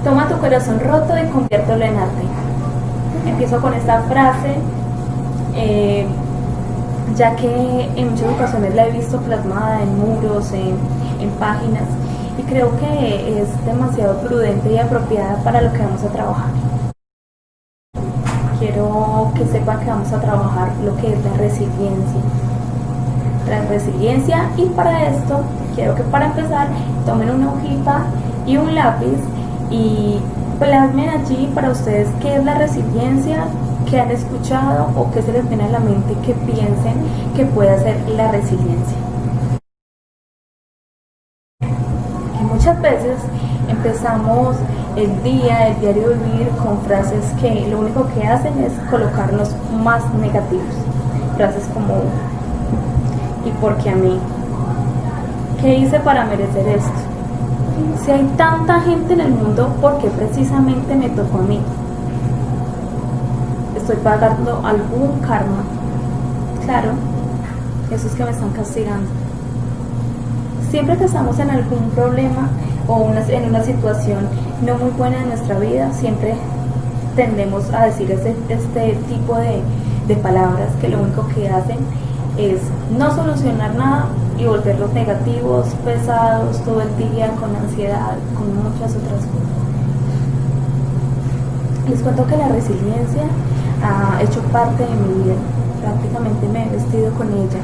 Toma tu corazón roto y conviértelo en arte. Empiezo con esta frase, ya que en muchas ocasiones la he visto plasmada en muros, en páginas, y creo que es demasiado prudente y apropiada para lo que vamos a trabajar. Quiero que sepan que vamos a trabajar lo que es la resiliencia. Y para esto quiero que para empezar tomen una hojita y un lápiz y plasmen allí para ustedes qué es la resiliencia, qué han escuchado o qué se les viene a la mente que piensen que puede ser la resiliencia. Y muchas veces empezamos el diario vivir con frases que lo único que hacen es colocarnos más negativos. Frases como ¿y por qué a mí? ¿Qué hice para merecer esto? Si hay tanta gente en el mundo, ¿por qué precisamente me tocó a mí? ¿Estoy pagando algún karma? Claro, eso es que me están castigando. Siempre que estamos en algún problema o en una situación no muy buena en nuestra vida, siempre tendemos a decir este tipo de palabras que lo único que hacen es no solucionar nada y volverlos negativos, pesados todo el día, con ansiedad, con muchas otras cosas. Les cuento que la resiliencia ha hecho parte de mi vida, prácticamente me he vestido con ella.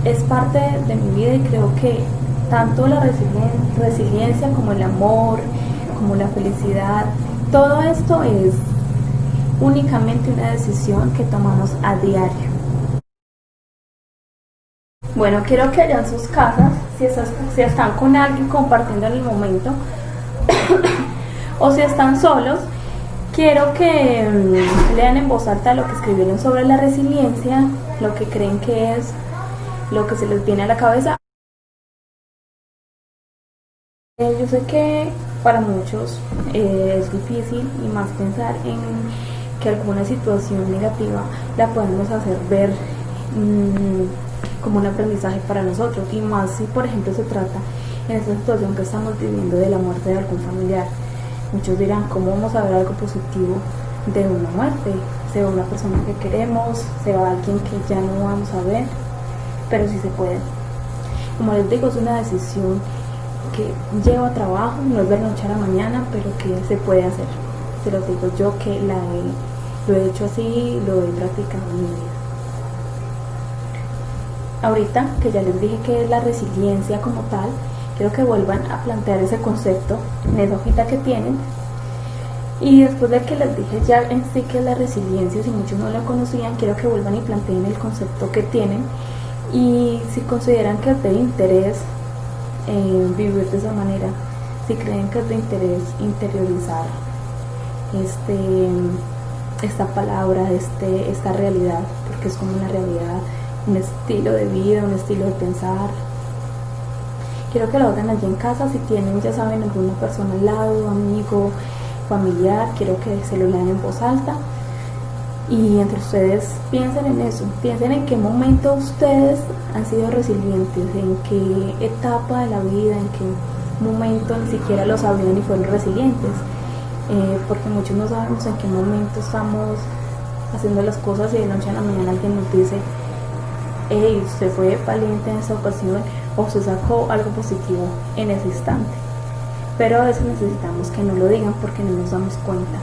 Es parte de mi vida y creo que tanto la resiliencia como el amor, como la felicidad, todo esto es únicamente una decisión que tomamos a diario. Bueno, quiero que allá en sus casas, si están con alguien compartiendo en el momento o si están solos, quiero que lean en voz alta lo que escribieron sobre la resiliencia, lo que creen que es, lo que se les viene a la cabeza. Yo sé que para muchos es difícil y más pensar en que alguna situación negativa la podemos hacer ver como un aprendizaje para nosotros, y más si por ejemplo se trata en esta situación que estamos viviendo de la muerte de algún familiar. Muchos dirán, ¿cómo vamos a ver algo positivo de una muerte? Se va una persona que queremos, se va alguien que ya no vamos a ver, pero sí se puede. Como les digo, es una decisión que lleva trabajo, no es de la noche a la mañana, pero que se puede hacer. Se los digo yo que lo he hecho así, lo he practicado en mi vida. Ahorita que ya les dije que es la resiliencia como tal, quiero que vuelvan a plantear ese concepto en esa hojita que tienen. Y después de que les dije ya en sí que es la resiliencia, si muchos no lo conocían, quiero que vuelvan y planteen el concepto que tienen. Y si consideran que es de interés vivir de esa manera, si creen que es de interés interiorizar esta palabra, esta realidad, porque es como una realidad, un estilo de vida, un estilo de pensar. Quiero que lo hagan allí en casa. Si tienen, ya saben, alguna persona al lado, amigo, familiar, quiero que se lo lean en voz alta y entre ustedes piensen en eso, piensen en qué momento ustedes han sido resilientes, en qué etapa de la vida, en qué momento ni siquiera lo sabían y fueron resilientes, porque muchos no sabemos en qué momento estamos haciendo las cosas y de noche a la mañana alguien nos dice: hey, usted fue valiente en esa ocasión, o se sacó algo positivo en ese instante. Pero a veces necesitamos que nos lo digan porque no nos damos cuenta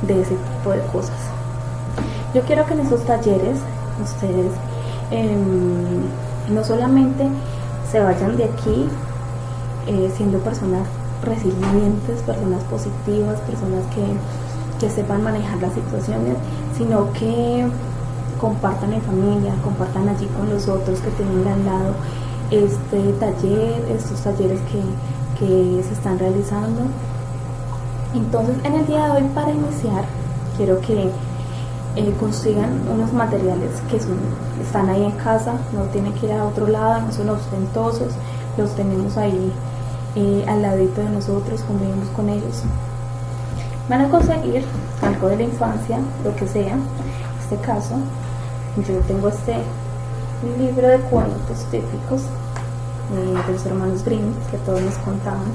de ese tipo de cosas. Yo quiero que en esos talleres ustedes no solamente se vayan de aquí siendo personas resilientes, personas positivas, personas que sepan manejar las situaciones, sino que compartan en familia, compartan allí con los otros que tienen al lado estos talleres que se están realizando. Entonces, en el día de hoy, para iniciar, quiero que consigan unos materiales que están ahí en casa, no tienen que ir a otro lado, no son ostentosos, los tenemos ahí al ladito de nosotros, convivimos con ellos. Van a conseguir algo de la infancia, lo que sea. En este caso, yo tengo un libro de cuentos típicos de los hermanos Grimm, que todos nos contaban.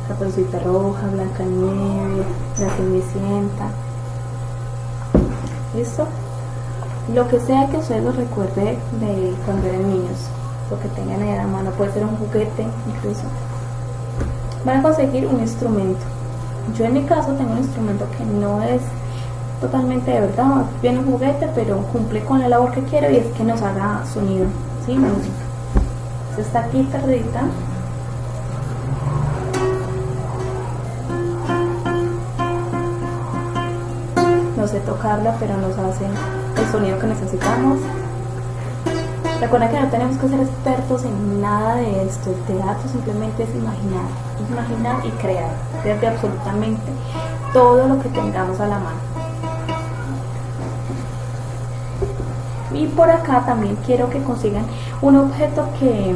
Caperucita Roja, Blancanieves, La Cenicienta. ¿Listo? Lo que sea que ustedes los recuerde de cuando eran niños, lo que tengan ahí a la mano, puede ser un juguete incluso. Van a conseguir un instrumento. Yo en mi caso tengo un instrumento que no es totalmente de verdad, viene un juguete, pero cumple con la labor que quiero, y es que nos haga sonido, ¿sí? Música. Esta guitarrita no sé tocarla, pero nos hace el sonido que necesitamos. Recuerda que no tenemos que ser expertos en nada de esto. El teatro simplemente es imaginar y crear desde absolutamente todo lo que tengamos a la mano. Y por acá también quiero que consigan un objeto que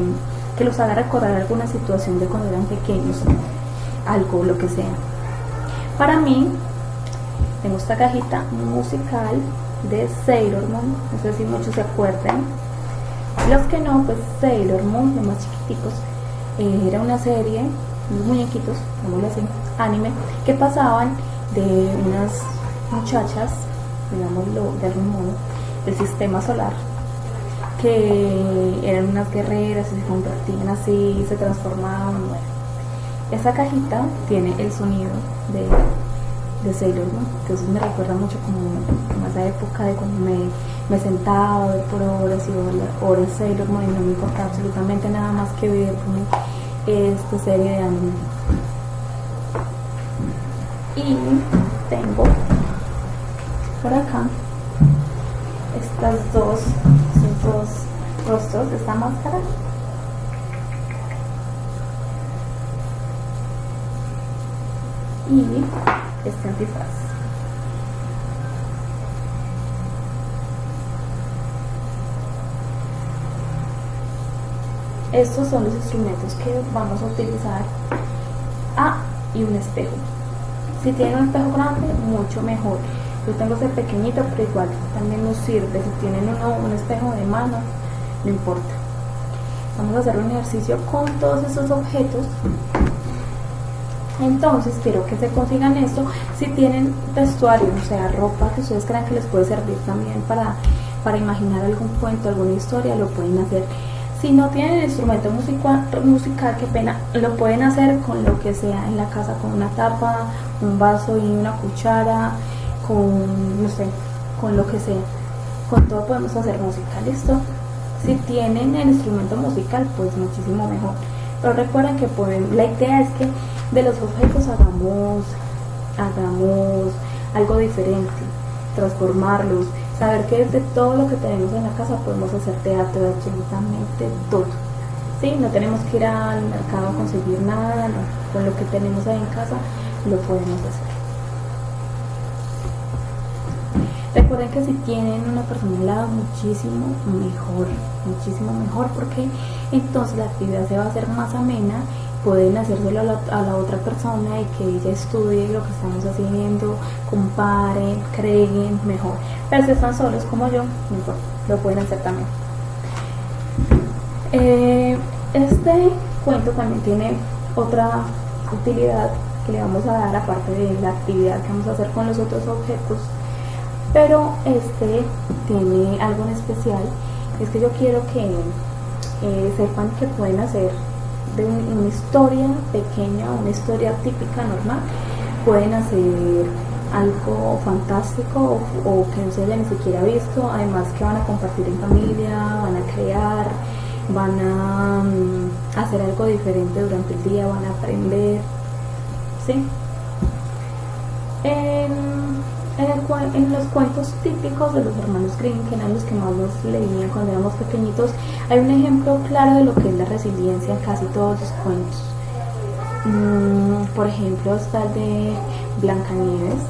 los haga recordar alguna situación de cuando eran pequeños, algo, lo que sea. Para mí, tengo esta cajita musical de Sailor Moon, no sé si muchos se acuerdan. Los que no, pues Sailor Moon, los más chiquiticos, era una serie, unos muñequitos, digámoslo así, anime, que pasaban de unas muchachas, digámoslo de algún modo, del sistema solar, que eran unas guerreras y se convertían así, se transformaban. Bueno, esa cajita tiene el sonido de Sailor Moon, entonces me recuerda mucho como a esa época de cuando me sentaba a ver por horas y horas Sailor Moon y no me importaba absolutamente nada más que ver como esta serie de anime. Y tengo por acá estos dos rostros de esta máscara. Y este antifaz. Estos son los instrumentos que vamos a utilizar. Y un espejo. Si tienen un espejo grande, mucho mejor. Yo tengo ese pequeñito, pero igual también nos sirve. Si tienen un espejo de mano, no importa. Vamos a hacer un ejercicio con todos esos objetos. Entonces quiero que se consigan esto. Si tienen vestuario, o sea, ropa que ustedes crean que les puede servir también para imaginar algún cuento, alguna historia, lo pueden hacer. Si no tienen instrumento musical, qué pena, lo pueden hacer con lo que sea en la casa, con una tapa, un vaso y una cuchara, no sé, con lo que sea. Con todo podemos hacer música, ¿listo? Si tienen el instrumento musical, pues muchísimo mejor. Pero recuerden que la idea es que de los objetos hagamos algo diferente, transformarlos, saber que desde todo lo que tenemos en la casa podemos hacer teatro de absolutamente todo. ¿Sí? No tenemos que ir al mercado a conseguir nada, no. Con lo que tenemos ahí en casa lo podemos hacer. Recuerden que si tienen una persona al lado, muchísimo mejor, porque entonces la actividad se va a hacer más amena. Pueden hacérselo a la otra persona y que ella estudie lo que estamos haciendo, comparen, creen mejor. Pero si están solos como yo, no importa, lo pueden hacer también. Este cuento también tiene otra utilidad que le vamos a dar, aparte de la actividad que vamos a hacer con los otros objetos. Pero este tiene algo en especial, es que yo quiero que sepan que pueden hacer de una historia pequeña, una historia típica, normal, pueden hacer algo fantástico o que no se haya ni siquiera visto, además que van a compartir en familia, van a crear, van a hacer algo diferente durante el día, van a aprender, ¿sí? En los cuentos típicos de los hermanos Grimm, que eran los que más nos leían cuando éramos pequeñitos, hay un ejemplo claro de lo que es la resiliencia en casi todos los cuentos. Por ejemplo, está el de Blancanieves,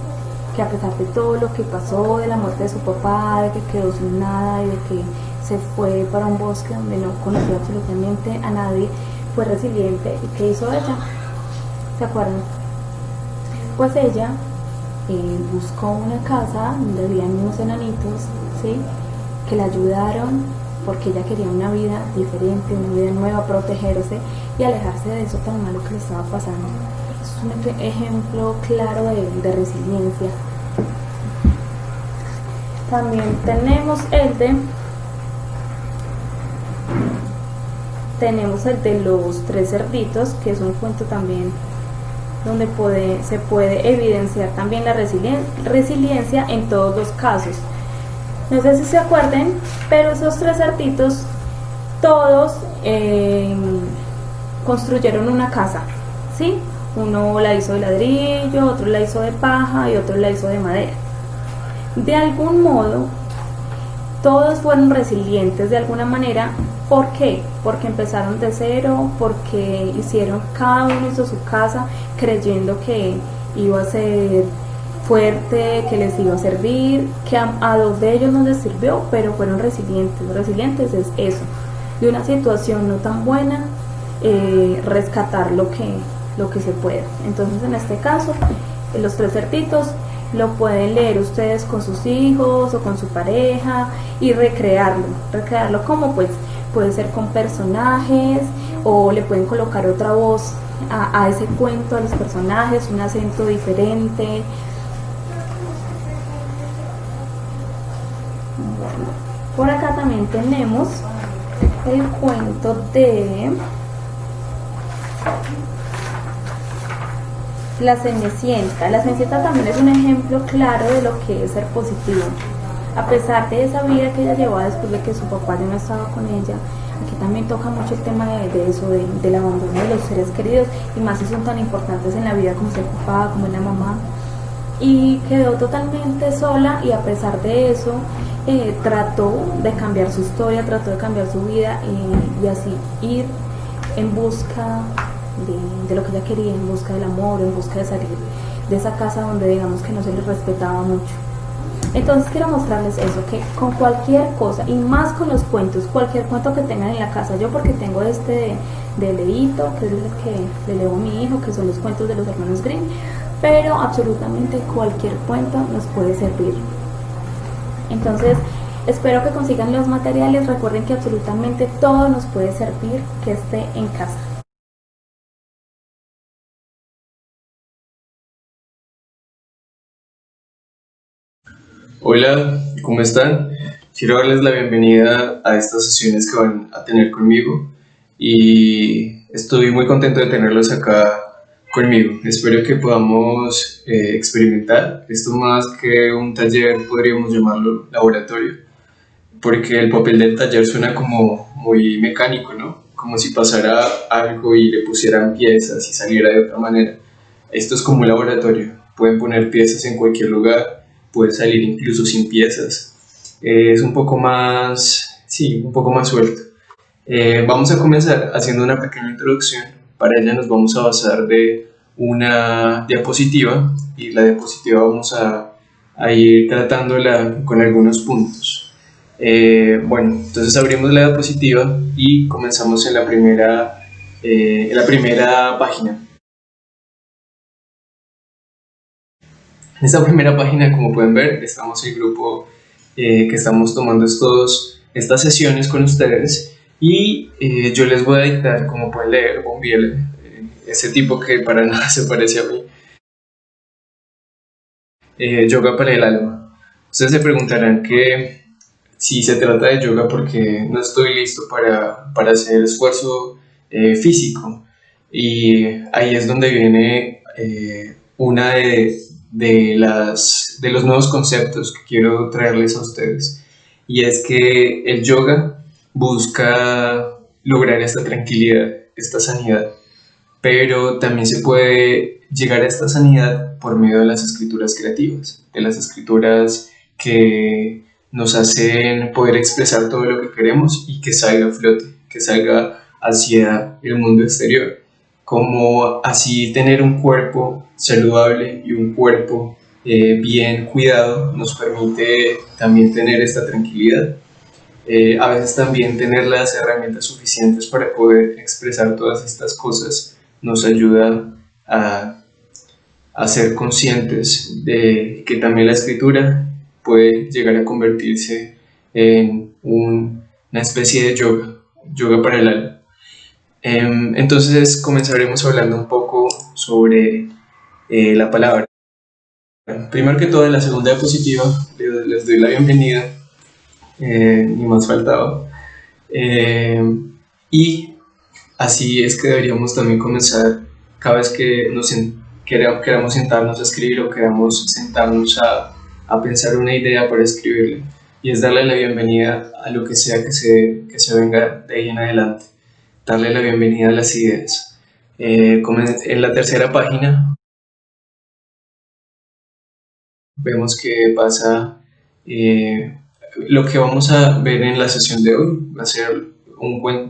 que a pesar de todo lo que pasó, de la muerte de su papá, de que quedó sin nada y de que se fue para un bosque donde no conoció absolutamente a nadie, fue resiliente. ¿Y qué hizo ella? ¿Se acuerdan? Pues ella buscó una casa donde vivían unos enanitos, ¿sí? Que la ayudaron porque ella quería una vida diferente, una vida nueva, protegerse y alejarse de eso tan malo que le estaba pasando. un ejemplo claro de resiliencia. También tenemos el de los tres cerditos, que es un cuento también donde se puede evidenciar también la resiliencia en todos los casos. No sé si se acuerden, pero esos tres cerditos todos construyeron una casa, ¿sí? Uno la hizo de ladrillo, otro la hizo de paja y otro la hizo de madera. De algún modo, todos fueron resilientes de alguna manera. ¿Por qué? Porque empezaron de cero, porque cada uno hizo su casa creyendo que iba a ser fuerte, que les iba a servir, que a dos de ellos no les sirvió, pero fueron resilientes. Resilientes es eso, de una situación no tan buena, rescatar lo que se puede. Entonces, en este caso, los tres cerditos lo pueden leer ustedes con sus hijos o con su pareja y recrearlo como pues puede ser con personajes, o le pueden colocar otra voz a ese cuento, a los personajes, un acento diferente. Bueno, por acá también tenemos el cuento de La Cenicienta. La Cenicienta también es un ejemplo claro de lo que es ser positivo. A pesar de esa vida que ella llevaba después de que su papá ya no estaba con ella, aquí también toca mucho el tema de eso, del abandono de los seres queridos, y más si son tan importantes en la vida como es el papá, como es la mamá. Y quedó totalmente sola, y a pesar de eso, trató de cambiar su historia, trató de cambiar su vida, y así ir en busca de lo que ella quería, en busca del amor, en busca de salir de esa casa donde digamos que no se les respetaba mucho. Entonces quiero mostrarles eso, que con cualquier cosa, y más con los cuentos, cualquier cuento que tengan en la casa, yo porque tengo este de Leito, que es el que le leo a mi hijo, que son los cuentos de los hermanos Grimm, pero absolutamente cualquier cuento nos puede servir. Entonces espero que consigan los materiales. Recuerden que absolutamente todo nos puede servir que esté en casa. Hola, ¿cómo están? Quiero darles la bienvenida a estas sesiones que van a tener conmigo y estoy muy contento de tenerlos acá conmigo. Espero que podamos experimentar. Esto más que un taller, podríamos llamarlo laboratorio, porque el papel del taller suena como muy mecánico, ¿no? Como si pasara algo y le pusieran piezas y saliera de otra manera. Esto es como un laboratorio. Pueden poner piezas en cualquier lugar, puede salir incluso sin piezas. Es un poco más, sí, un poco más suelto. Vamos a comenzar haciendo una pequeña introducción. Para ella nos vamos a basar de una diapositiva, y la diapositiva vamos a ir tratándola con algunos puntos. Bueno, entonces abrimos la diapositiva y comenzamos en la primera página. En esta primera página, como pueden ver, estamos el grupo que estamos tomando estas sesiones con ustedes, y yo les voy a dictar, como pueden leer, Bombiel, ese tipo que para nada se parece a mí, yoga para el alma. Ustedes se preguntarán que si se trata de yoga porque no estoy listo para hacer esfuerzo físico, y ahí es donde viene una de los nuevos conceptos que quiero traerles a ustedes, y es que el yoga busca lograr esta tranquilidad, esta sanidad, pero también se puede llegar a esta sanidad por medio de las escrituras creativas, de las escrituras que nos hacen poder expresar todo lo que queremos y que salga a flote, que salga hacia el mundo exterior. Como así tener un cuerpo saludable y un cuerpo bien cuidado nos permite también tener esta tranquilidad. A veces también tener las herramientas suficientes para poder expresar todas estas cosas nos ayuda a ser conscientes de que también la escritura puede llegar a convertirse en una especie de yoga para el alma. Entonces comenzaremos hablando un poco sobre la palabra. Primero que todo, en la segunda diapositiva les doy la bienvenida, ni más faltaba. Y así es que deberíamos también comenzar cada vez que queramos sentarnos a escribir o queramos sentarnos a pensar una idea para escribirla. Y es darle la bienvenida a lo que sea que se venga de ahí en adelante. Darle la bienvenida a las ideas. Como en la tercera página vemos que pasa lo que vamos a ver en la sesión de hoy. Va a ser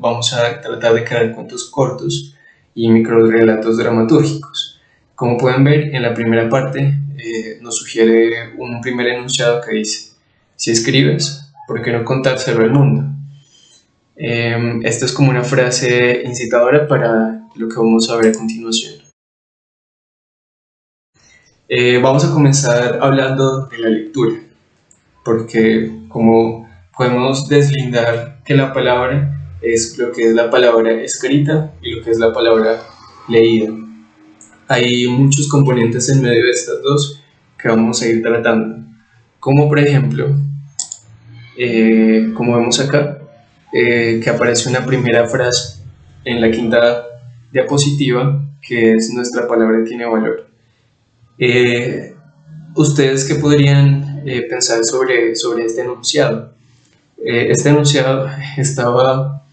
vamos a tratar de crear cuentos cortos y microrelatos dramatúrgicos. Como pueden ver, en la primera parte nos sugiere un primer enunciado que dice: si escribes, ¿por qué no contárselo al mundo? Esta es como una frase incitadora para lo que vamos a ver a continuación. Vamos a comenzar hablando de la lectura, porque como podemos deslindar que la palabra es lo que es la palabra escrita y lo que es la palabra leída. Hay muchos componentes en medio de estas dos que vamos a ir tratando, como por ejemplo, como vemos acá, que aparece una primera frase en la quinta diapositiva, que es: nuestra palabra tiene valor. ¿Ustedes qué podrían pensar sobre este enunciado? Este enunciado estaba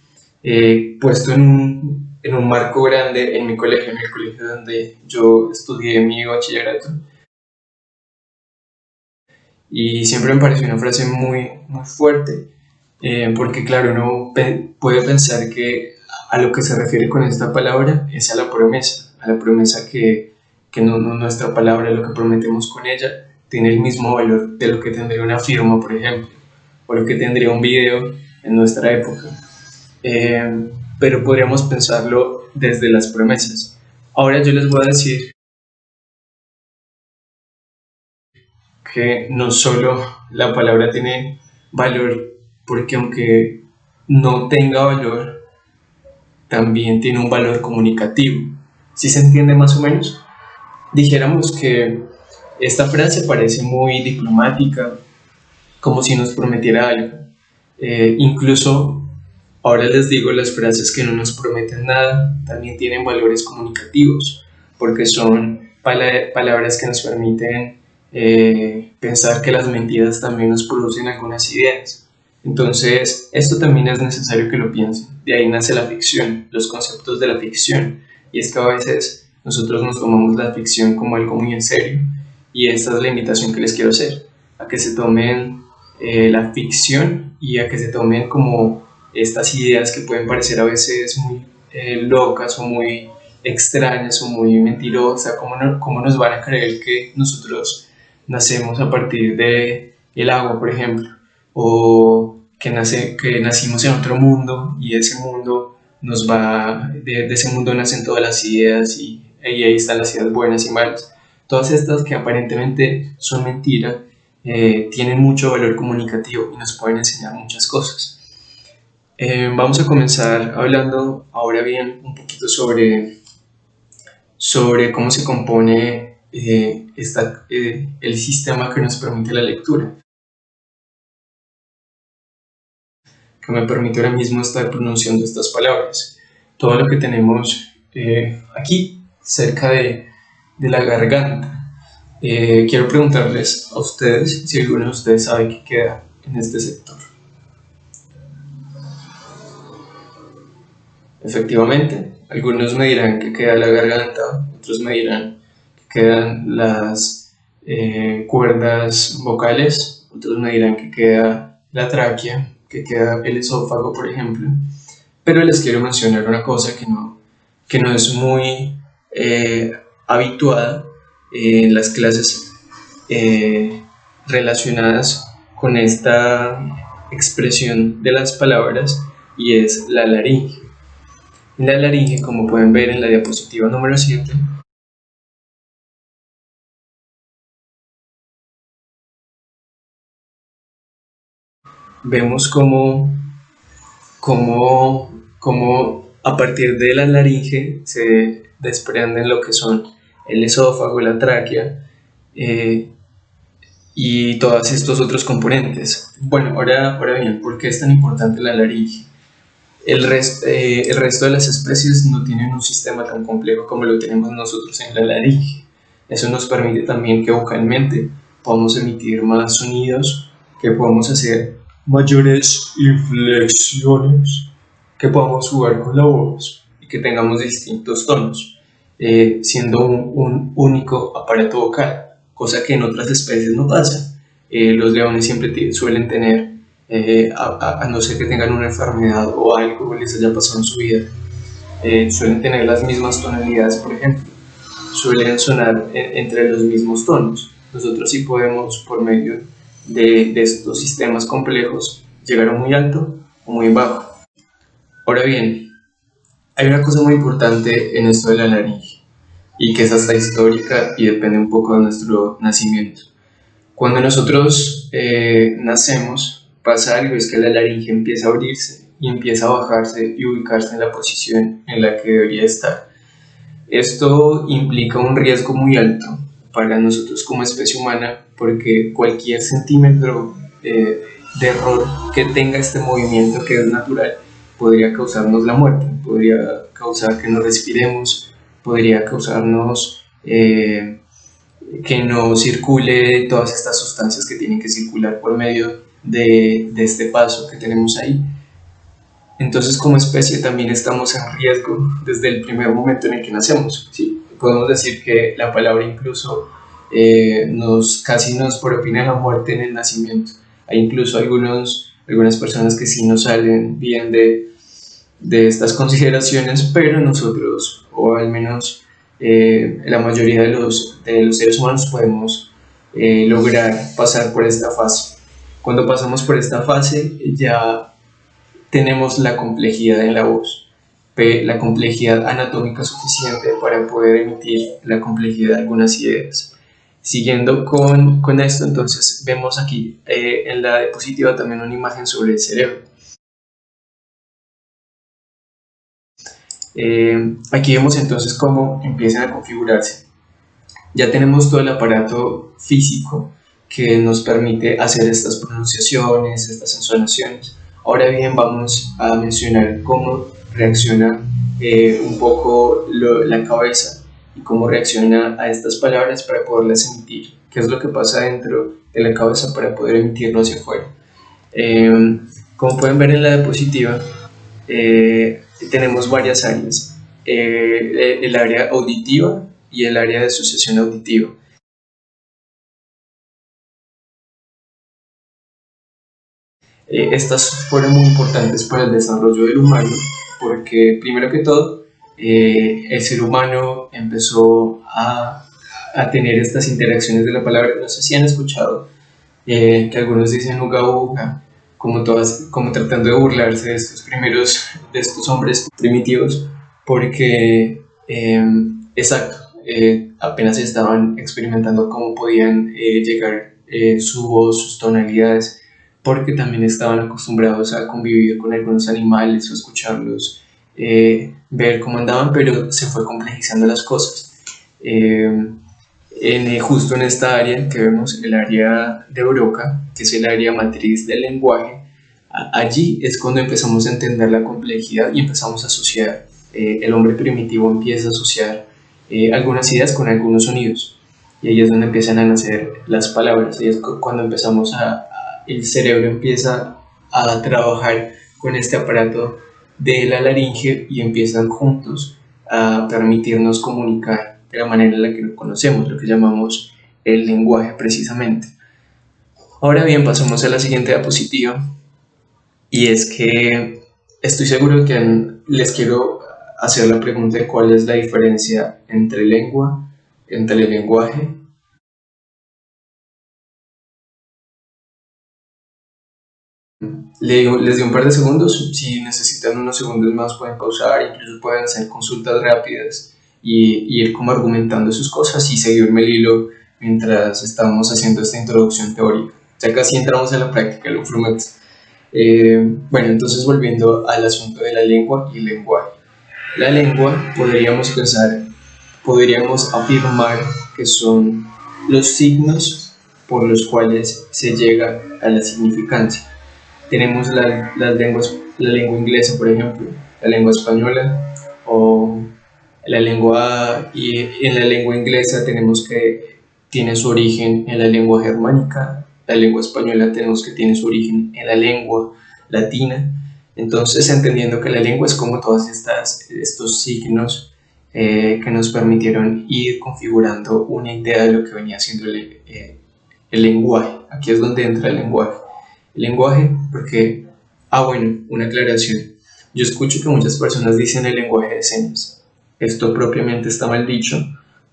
puesto en un marco grande en mi colegio, en el colegio donde yo estudié mi bachillerato. Y siempre me pareció una frase muy, muy fuerte, porque claro, uno puede pensar que a lo que se refiere con esta palabra es a la promesa que nuestra palabra, lo que prometemos con ella, tiene el mismo valor de lo que tendría una firma, por ejemplo, o lo que tendría un video en nuestra época. Pero podríamos pensarlo desde las promesas. Ahora yo les voy a decir que no solo la palabra tiene valor, porque aunque no tenga valor, también tiene un valor comunicativo. ¿Sí se entiende más o menos? Dijéramos que esta frase parece muy diplomática, como si nos prometiera algo. Incluso, ahora les digo, las frases que no nos prometen nada también tienen valores comunicativos, porque son palabras que nos permiten pensar que las mentiras también nos producen algunas ideas. Entonces, esto también es necesario que lo piensen. De ahí nace la ficción, los conceptos de la ficción. Y es que a veces nosotros nos tomamos la ficción como algo muy en serio. Y esta es la invitación que les quiero hacer, a que se tomen la ficción y a que se tomen como estas ideas que pueden parecer a veces muy locas o muy extrañas o muy mentirosas. ¿Cómo nos van a creer que nosotros nacemos a partir de el agua, por ejemplo? O que nacimos en otro mundo y ese mundo de ese mundo nacen todas las ideas y ahí están las ideas buenas y malas. Todas estas que aparentemente son mentiras tienen mucho valor comunicativo y nos pueden enseñar muchas cosas. Vamos a comenzar hablando ahora bien un poquito sobre cómo se compone el sistema que nos permite la lectura, que me permite ahora mismo estar pronunciando estas palabras. Todo lo que tenemos aquí, cerca de la garganta. Quiero preguntarles a ustedes si alguno de ustedes sabe qué queda en este sector. Efectivamente, algunos me dirán que queda la garganta, otros me dirán que quedan las cuerdas vocales, otros me dirán que queda la tráquea, que queda el esófago, por ejemplo. Pero les quiero mencionar una cosa que no es muy habituada en las clases relacionadas con esta expresión de las palabras, y es la laringe. La laringe, como pueden ver en la diapositiva número 7, vemos cómo a partir de la laringe se desprenden lo que son el esófago, la tráquea y todos estos otros componentes. Bueno, ahora bien, ¿por qué es tan importante la laringe? El resto de las especies no tienen un sistema tan complejo como lo tenemos nosotros en la laringe. Eso nos permite también que vocalmente podamos emitir más sonidos, que podamos hacer mayores inflexiones, que podamos jugar con la voz y que tengamos distintos tonos, siendo un único aparato vocal, cosa que en otras especies no pasa. Los leones siempre suelen tener, a no ser que tengan una enfermedad o algo les haya pasado en su vida, suelen tener las mismas tonalidades, por ejemplo, suelen sonar entre los mismos tonos. Nosotros sí podemos, por medio de estos sistemas complejos, llegar a muy alto o muy bajo. Ahora bien, hay una cosa muy importante en esto de la laringe y que es hasta histórica y depende un poco de nuestro nacimiento. Cuando nosotros nacemos, pasa algo, es que la laringe empieza a abrirse y empieza a bajarse y ubicarse en la posición en la que debería estar. Esto implica un riesgo muy alto para nosotros como especie humana, porque cualquier centímetro de error que tenga este movimiento, que es natural, podría causarnos la muerte, podría causar que no respiremos, podría causarnos que no circule todas estas sustancias que tienen que circular por medio de este paso que tenemos ahí. Entonces, como especie también estamos en riesgo desde el primer momento en el que nacemos, ¿sí? Podemos decir que la palabra incluso casi nos propina la muerte en el nacimiento. Hay incluso algunas personas que sí no salen bien de estas consideraciones, pero nosotros, o al menos la mayoría de los seres humanos, podemos lograr pasar por esta fase. Cuando pasamos por esta fase ya tenemos la complejidad en la voz, la complejidad anatómica suficiente para poder emitir la complejidad de algunas ideas. Siguiendo con esto, entonces vemos aquí en la diapositiva también una imagen sobre el cerebro. Aquí vemos entonces cómo empiezan a configurarse. Ya tenemos todo el aparato físico que nos permite hacer estas pronunciaciones, estas entonaciones. Ahora bien, vamos a mencionar cómo reacciona un poco la cabeza y cómo reacciona a estas palabras para poderlas emitir. ¿Qué es lo que pasa dentro de la cabeza para poder emitirlo hacia afuera? Como pueden ver en la diapositiva, tenemos varias áreas. El área auditiva y el área de asociación auditiva. Estas fueron muy importantes para el desarrollo del humano porque, primero que todo, el ser humano empezó a tener estas interacciones de la palabra. No sé si han escuchado que algunos dicen uga uga, como tratando de burlarse de estos hombres primitivos, porque exacto, apenas estaban experimentando cómo podían llegar su voz, sus tonalidades, porque también estaban acostumbrados a convivir con algunos animales o escucharlos, ver cómo andaban, pero se fue complejizando las cosas. Justo en esta área que vemos, el área de Broca, que es el área matriz del lenguaje, allí es cuando empezamos a entender la complejidad y empezamos a asociar. El hombre primitivo empieza a asociar algunas ideas con algunos sonidos, y ahí es donde empiezan a nacer las palabras. Ahí es cuando el cerebro empieza a trabajar con este aparato de la laringe y empiezan juntos a permitirnos comunicar de la manera en la que lo conocemos, lo que llamamos el lenguaje precisamente. Ahora bien, pasamos a la siguiente diapositiva, y es que estoy seguro que les quiero hacer la pregunta de cuál es la diferencia entre lengua, entre el lenguaje. Les doy un par de segundos. Si necesitan unos segundos más pueden pausar, incluso pueden hacer consultas rápidas y ir como argumentando sus cosas y seguirme el hilo mientras estábamos haciendo esta introducción teórica. Ya casi entramos en la práctica, lo prometo. Bueno, entonces volviendo al asunto de la lengua y el lenguaje. La lengua podríamos pensar podríamos afirmar que son los signos por los cuales se llega a la significancia. Tenemos la lengua inglesa, por ejemplo, la lengua española o y en la lengua inglesa tenemos que tiene su origen en la lengua germánica, la lengua española tenemos que tiene su origen en la lengua latina. Entonces, entendiendo que la lengua es como todos estos signos que nos permitieron ir configurando una idea de lo que venía siendo el lenguaje. Aquí es donde entra el lenguaje. El lenguaje, porque, bueno, una aclaración. Yo escucho que muchas personas dicen el lenguaje de señas. Esto propiamente está mal dicho,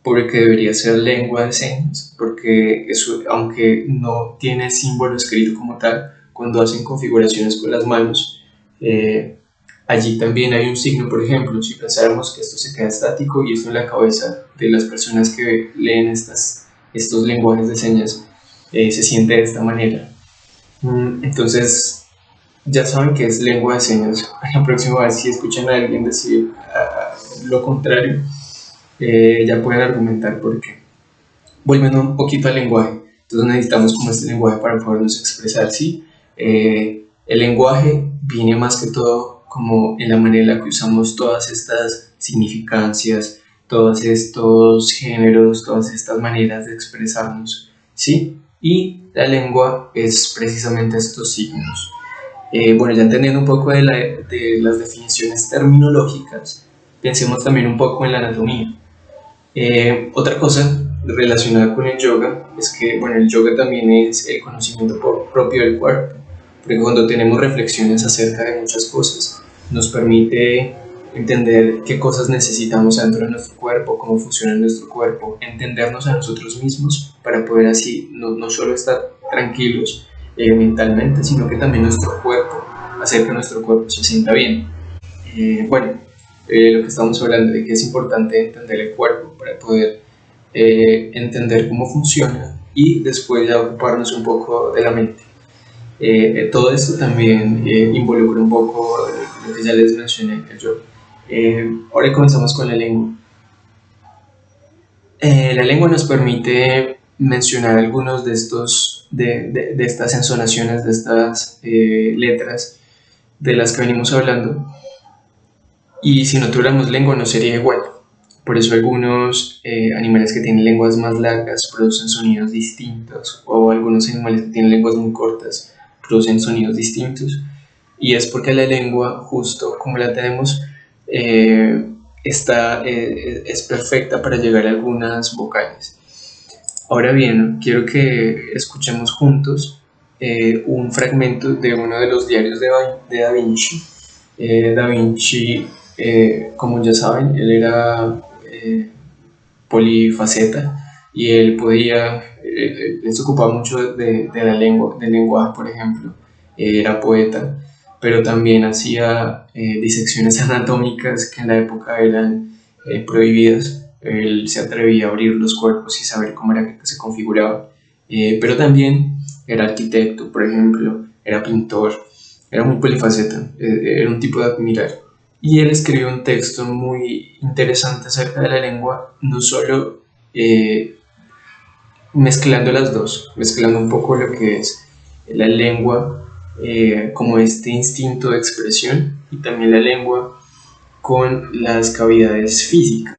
porque debería ser lengua de señas, porque eso, aunque no tiene símbolo escrito como tal, cuando hacen configuraciones con las manos, allí también hay un signo. Por ejemplo, si pensáramos que esto se queda estático y esto en la cabeza de las personas que leen estos lenguajes de señas, se siente de esta manera. Entonces, ya saben que es lengua de señas. La próxima vez si escuchan a alguien decir lo contrario, ya pueden argumentar por qué. Volviendo un poquito al lenguaje, entonces necesitamos como este lenguaje para podernos expresar, ¿sí? El lenguaje viene más que todo como en la manera en la que usamos todas estas significancias, todos estos géneros, todas estas maneras de expresarnos, ¿sí? Y la lengua es precisamente estos signos. Bueno, ya entendiendo un poco de las definiciones terminológicas, pensemos también un poco en la anatomía. Otra cosa relacionada con el yoga es que, bueno, el yoga también es el conocimiento propio del cuerpo, porque cuando tenemos reflexiones acerca de muchas cosas, nos permite entender qué cosas necesitamos dentro de nuestro cuerpo, cómo funciona nuestro cuerpo, entendernos a nosotros mismos para poder así no solo estar tranquilos mentalmente, sino que también nuestro cuerpo, hacer que nuestro cuerpo se sienta bien. Lo que estamos hablando de que es importante entender el cuerpo para poder entender cómo funciona y después ya ocuparnos un poco de la mente. Todo esto también involucra un poco lo que ya les mencioné, el yoga. Ahora comenzamos con la lengua. La lengua nos permite mencionar algunos de estas entonaciones, de estas letras de las que venimos hablando, y si no tuviéramos lengua no sería igual. Por eso algunos animales que tienen lenguas más largas producen sonidos distintos, o algunos animales que tienen lenguas muy cortas producen sonidos distintos, y es porque la lengua, justo como la tenemos, es perfecta para llegar a algunas vocales. Ahora bien, quiero que escuchemos juntos un fragmento de uno de los diarios de Da Vinci. Da Vinci, como ya saben, él era polifaceta y él se ocupaba mucho de la lengua, del lenguaje, por ejemplo. Era poeta, pero también hacía disecciones anatómicas que en la época eran prohibidas. Él se atrevía a abrir los cuerpos y saber cómo era que se configuraba, pero también era arquitecto, por ejemplo, era pintor, era muy polifaceta, era un tipo de admirar. Y él escribió un texto muy interesante acerca de la lengua, no solo mezclando las dos, mezclando un poco lo que es la lengua como este instinto de expresión, y también la lengua con las cavidades físicas.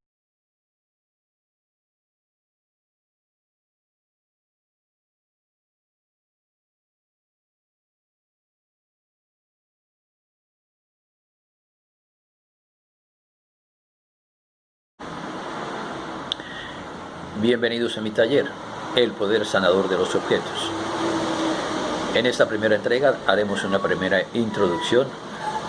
Bienvenidos a mi taller, El Poder Sanador de los Objetos. En esta primera entrega haremos una primera introducción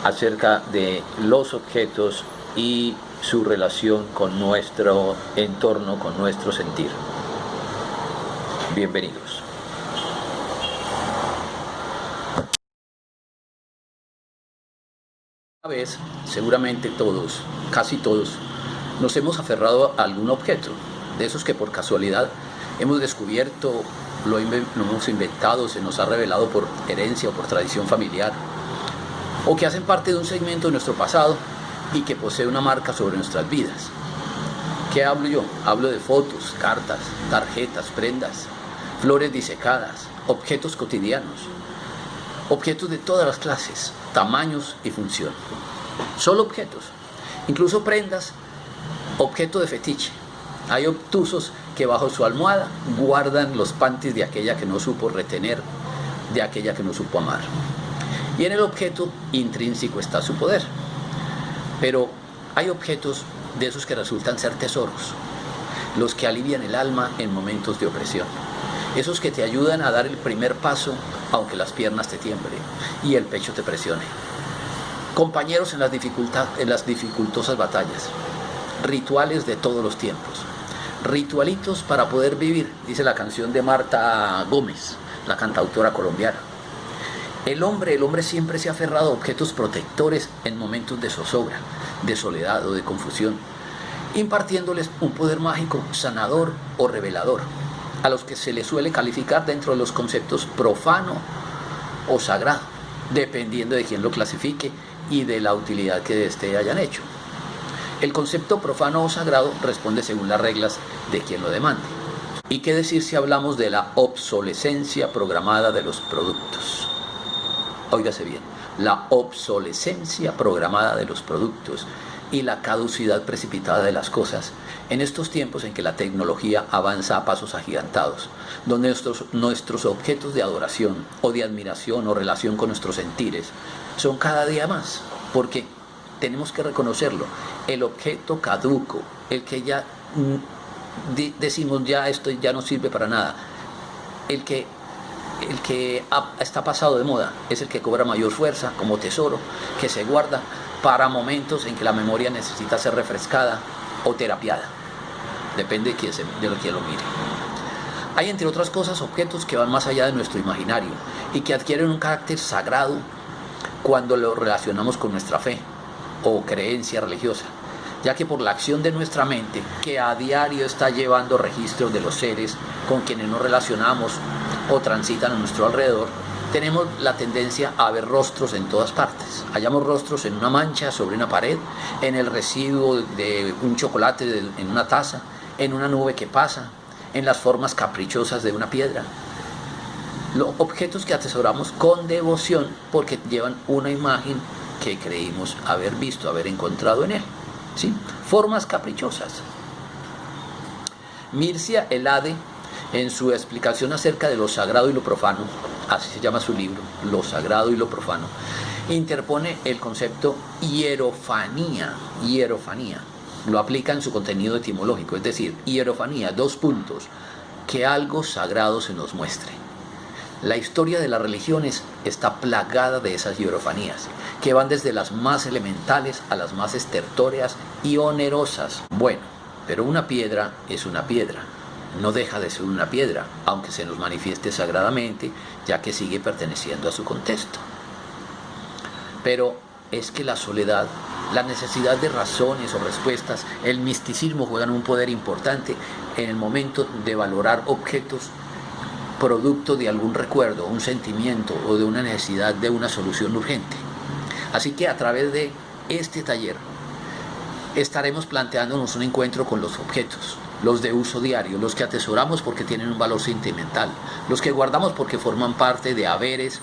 acerca de los objetos y su relación con nuestro entorno, con nuestro sentir. Bienvenidos. Una vez, seguramente todos, casi todos, nos hemos aferrado a algún objeto, de esos que por casualidad hemos descubierto, lo hemos inventado, se nos ha revelado por herencia o por tradición familiar, o que hacen parte de un segmento de nuestro pasado y que posee una marca sobre nuestras vidas. ¿Qué hablo yo? Hablo de fotos, cartas, tarjetas, prendas, flores disecadas, objetos cotidianos, objetos de todas las clases, tamaños y función. Solo objetos, incluso prendas, objeto de fetiche. Hay obtusos que bajo su almohada guardan los panties de aquella que no supo retener, de aquella que no supo amar. Y en el objeto intrínseco está su poder. Pero hay objetos de esos que resultan ser tesoros, los que alivian el alma en momentos de opresión, esos que te ayudan a dar el primer paso aunque las piernas te tiemblen y el pecho te presione. Compañeros en las dificultosas batallas, rituales de todos los tiempos, ritualitos para poder vivir, dice la canción de Marta Gómez, la cantautora colombiana. El hombre siempre se ha aferrado a objetos protectores en momentos de zozobra, de soledad o de confusión, impartiéndoles un poder mágico, sanador o revelador, a los que se les suele calificar dentro de los conceptos profano o sagrado, dependiendo de quién lo clasifique y de la utilidad que de este hayan hecho. El concepto profano o sagrado responde según las reglas de quien lo demande. ¿Y qué decir si hablamos de la obsolescencia programada de los productos? Óigase bien, la obsolescencia programada de los productos y la caducidad precipitada de las cosas en estos tiempos en que la tecnología avanza a pasos agigantados, donde nuestros objetos de adoración o de admiración o relación con nuestros sentires son cada día más, porque tenemos que reconocerlo, el objeto caduco, el que ya decimos ya esto ya no sirve para nada, el que está pasado de moda es el que cobra mayor fuerza como tesoro que se guarda para momentos en que la memoria necesita ser refrescada o terapiada, depende de quién lo mire. Hay, entre otras cosas, objetos que van más allá de nuestro imaginario y que adquieren un carácter sagrado cuando lo relacionamos con nuestra fe o creencia religiosa, ya que por la acción de nuestra mente, que a diario está llevando registros de los seres con quienes nos relacionamos o transitan a nuestro alrededor, tenemos la tendencia a ver rostros en todas partes. Hallamos rostros en una mancha sobre una pared, en el residuo de un chocolate en una taza, en una nube que pasa, en las formas caprichosas de una piedra. Los objetos que atesoramos con devoción porque llevan una imagen que creímos haber visto, haber encontrado en él. ¿Sí? Formas caprichosas. Mircea Eliade, en su explicación acerca de lo sagrado y lo profano, así se llama su libro, Lo sagrado y lo profano, interpone el concepto hierofanía. Lo aplica en su contenido etimológico, es decir, hierofanía, : que algo sagrado se nos muestre. La historia de las religiones está plagada de esas hierofanías, que van desde las más elementales a las más estertóreas y onerosas. Bueno, pero una piedra es una piedra, no deja de ser una piedra, aunque se nos manifieste sagradamente, ya que sigue perteneciendo a su contexto. Pero es que la soledad, la necesidad de razones o respuestas, el misticismo juegan un poder importante en el momento de valorar objetos producto de algún recuerdo, un sentimiento o de una necesidad de una solución urgente. Así que a través de este taller estaremos planteándonos un encuentro con los objetos, los de uso diario, los que atesoramos porque tienen un valor sentimental, los que guardamos porque forman parte de haberes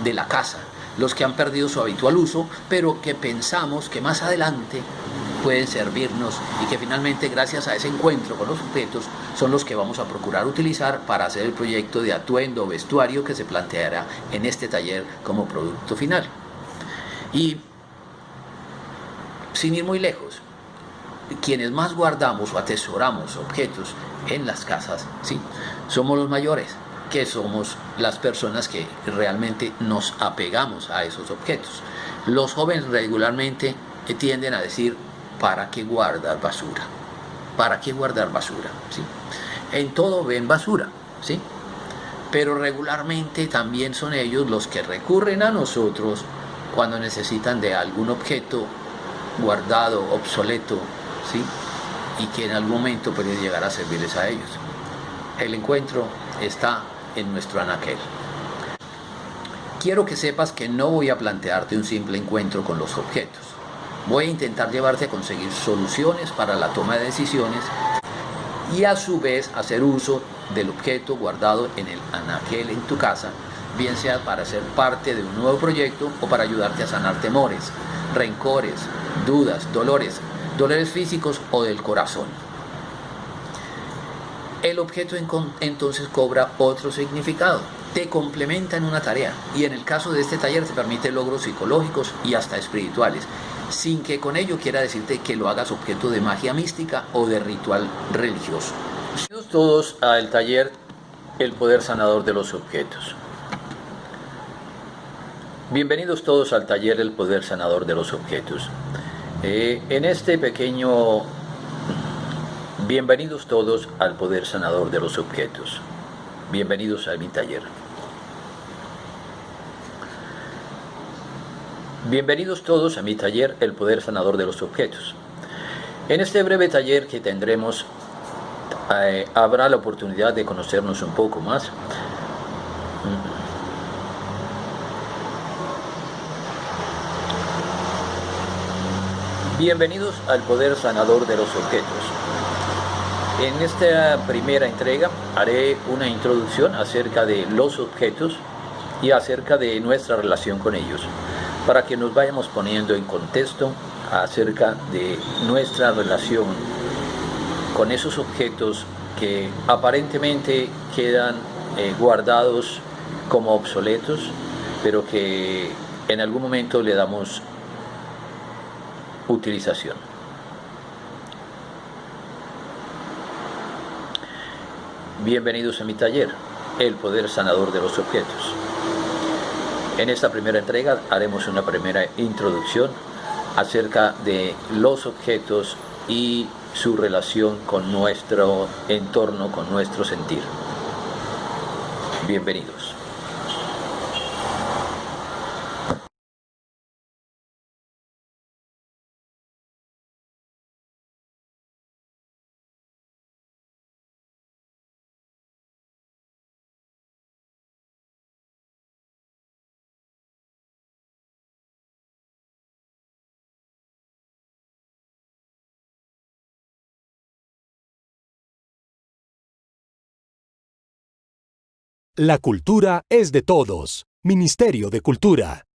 de la casa, los que han perdido su habitual uso, pero que pensamos que más adelante pueden servirnos y que finalmente, gracias a ese encuentro con los objetos, son los que vamos a procurar utilizar para hacer el proyecto de atuendo o vestuario que se planteará en este taller como producto final. Y sin ir muy lejos, quienes más guardamos o atesoramos objetos en las casas, ¿sí?, somos los mayores, que somos las personas que realmente nos apegamos a esos objetos. Los jóvenes regularmente tienden a decir: ¿para qué guardar basura? ¿Para qué guardar basura? ¿Sí? En todo ven basura, ¿sí? Pero regularmente también son ellos los que recurren a nosotros cuando necesitan de algún objeto guardado, obsoleto, ¿sí?, y que en algún momento puede llegar a servirles a ellos. El encuentro está en nuestro anaquel. Quiero que sepas que no voy a plantearte un simple encuentro con los objetos. Voy a intentar llevarte a conseguir soluciones para la toma de decisiones y a su vez hacer uso del objeto guardado en el anaquel en tu casa, bien sea para ser parte de un nuevo proyecto o para ayudarte a sanar temores, rencores, dudas, dolores físicos o del corazón. El objeto entonces cobra otro significado, te complementa en una tarea y en el caso de este taller te permite logros psicológicos y hasta espirituales, sin que con ello quiera decirte que lo hagas objeto de magia mística o de ritual religioso. Bienvenidos todos al taller El Poder Sanador de los Objetos. Bienvenidos todos al taller El Poder Sanador de los Objetos. En este pequeño... Bienvenidos todos al Poder Sanador de los Objetos. Bienvenidos a mi taller. Bienvenidos todos a mi taller El Poder Sanador de los Objetos. En este breve taller que tendremos habrá la oportunidad de conocernos un poco más. Bienvenidos al Poder Sanador de los Objetos. En esta primera entrega haré una introducción acerca de los objetos y acerca de nuestra relación con ellos, para que nos vayamos poniendo en contexto acerca de nuestra relación con esos objetos que aparentemente quedan guardados como obsoletos, pero que en algún momento le damos utilización. Bienvenidos a mi taller, El Poder Sanador de los Objetos. En esta primera entrega haremos una primera introducción acerca de los objetos y su relación con nuestro entorno, con nuestro sentir. Bienvenidos. La cultura es de todos. Ministerio de Cultura.